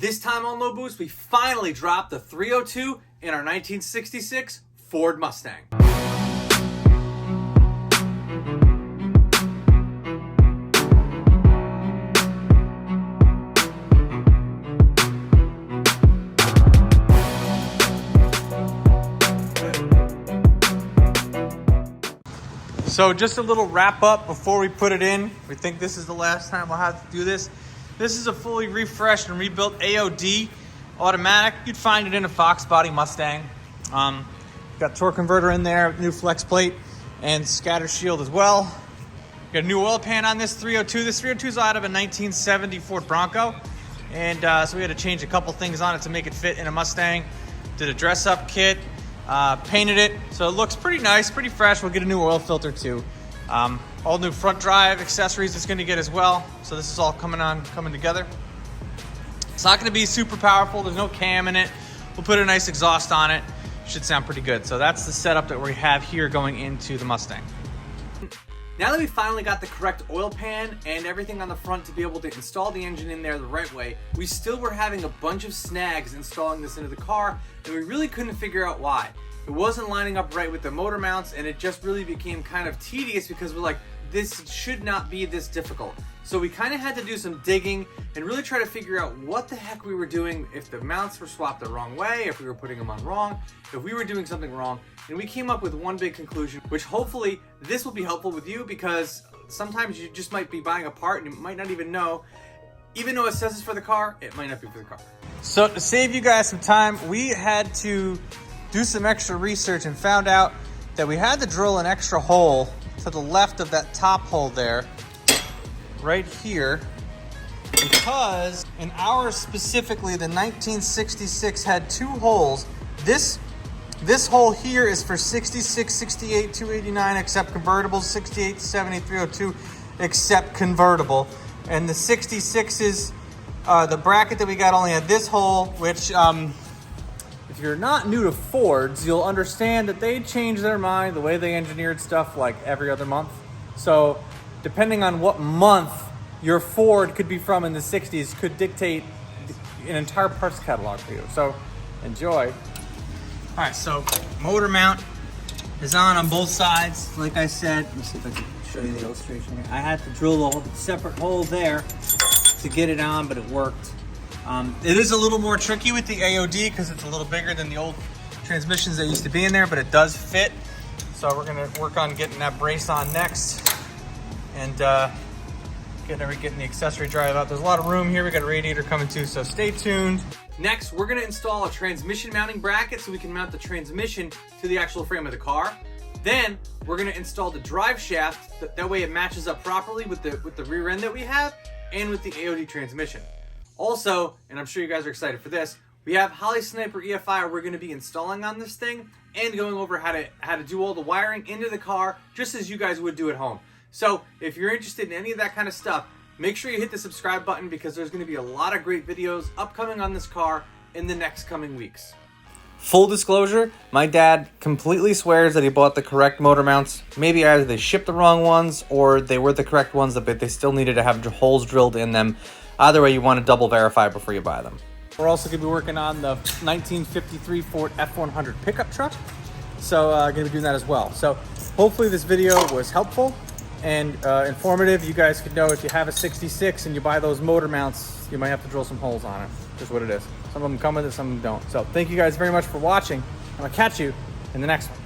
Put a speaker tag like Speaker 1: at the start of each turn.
Speaker 1: This time on Low Boost, we finally dropped the 302 in our 1966 Ford Mustang. So just a little wrap up before we put it in. We think this is the last time we'll have to do this. This is a fully refreshed and rebuilt AOD automatic. You'd find it in a Fox body Mustang. Got torque converter in there, new flex plate, and scatter shield as well. Got a new oil pan on this 302. This 302 is out of a 1970 Ford Bronco. And so we had to change a couple things on it to make it fit in a Mustang. Did a dress up kit. Painted it, so it looks pretty nice, pretty fresh. We'll get a new oil filter too. All new front drive accessories it's gonna get as well. So this is all coming together. It's not gonna be super powerful. There's no cam in it. We'll put a nice exhaust on it. Should sound pretty good. So that's the setup that we have here going into the Mustang. Now that we finally got the correct oil pan and everything on the front to be able to install the engine in there the right way, we still were having a bunch of snags installing this into the car, and we really couldn't figure out why. It wasn't lining up right with the motor mounts, and it just really became kind of tedious because we're like, this should not be this difficult. So we kind of had to do some digging and really try to figure out what the heck we were doing, if the mounts were swapped the wrong way, if we were putting them on wrong, if we were doing something wrong. And we came up with one big conclusion, which hopefully this will be helpful with you, because sometimes you just might be buying a part and you might not even know, even though it says it's for the car, it might not be for the car. So to save you guys some time, we had to do some extra research and found out that we had to drill an extra hole to the left of that top hole there, right here, because in ours specifically, the 1966 had two holes. This hole here is for 66, 68, 289 except convertible, 68, 70, 302 except convertible. And the 66s, the bracket that we got only had this hole, which if you're not new to Fords, you'll understand that they change their mind the way they engineered stuff like every other month. So depending on what month your Ford could be from in the 60s could dictate an entire parts catalog for you. So enjoy. All right, so motor mount is on both sides. Like I said, let me see if I can show you the illustration here. I had to drill a separate hole there to get it on, but it worked. It is a little more tricky with the AOD because it's a little bigger than the old transmissions that used to be in there, but it does fit. So we're gonna work on getting that brace on next and getting the accessory drive out. There's a lot of room here. We got a radiator coming too, so stay tuned. Next, we're gonna install a transmission mounting bracket so we can mount the transmission to the actual frame of the car. Then we're gonna install the drive shaft. That way it matches up properly with the rear end that we have and with the AOD transmission. Also, and I'm sure you guys are excited for this, we have Holley Sniper EFI we're going to be installing on this thing and going over how to do all the wiring into the car just as you guys would do at home. So if you're interested in any of that kind of stuff, make sure you hit the subscribe button because there's going to be a lot of great videos upcoming on this car in the next coming weeks. Full disclosure, my dad completely swears that he bought the correct motor mounts. Maybe either they shipped the wrong ones or they were the correct ones, but they still needed to have holes drilled in them. Either way, you want to double verify before you buy them. We're also going to be working on the 1953 Ford F100 pickup truck. So going to be doing that as well. So hopefully this video was helpful and informative. You guys could know if you have a 66 and you buy those motor mounts, you might have to drill some holes on it. Just what it is. Some of them come with it, some of them don't. So thank you guys very much for watching. I'm going to catch you in the next one.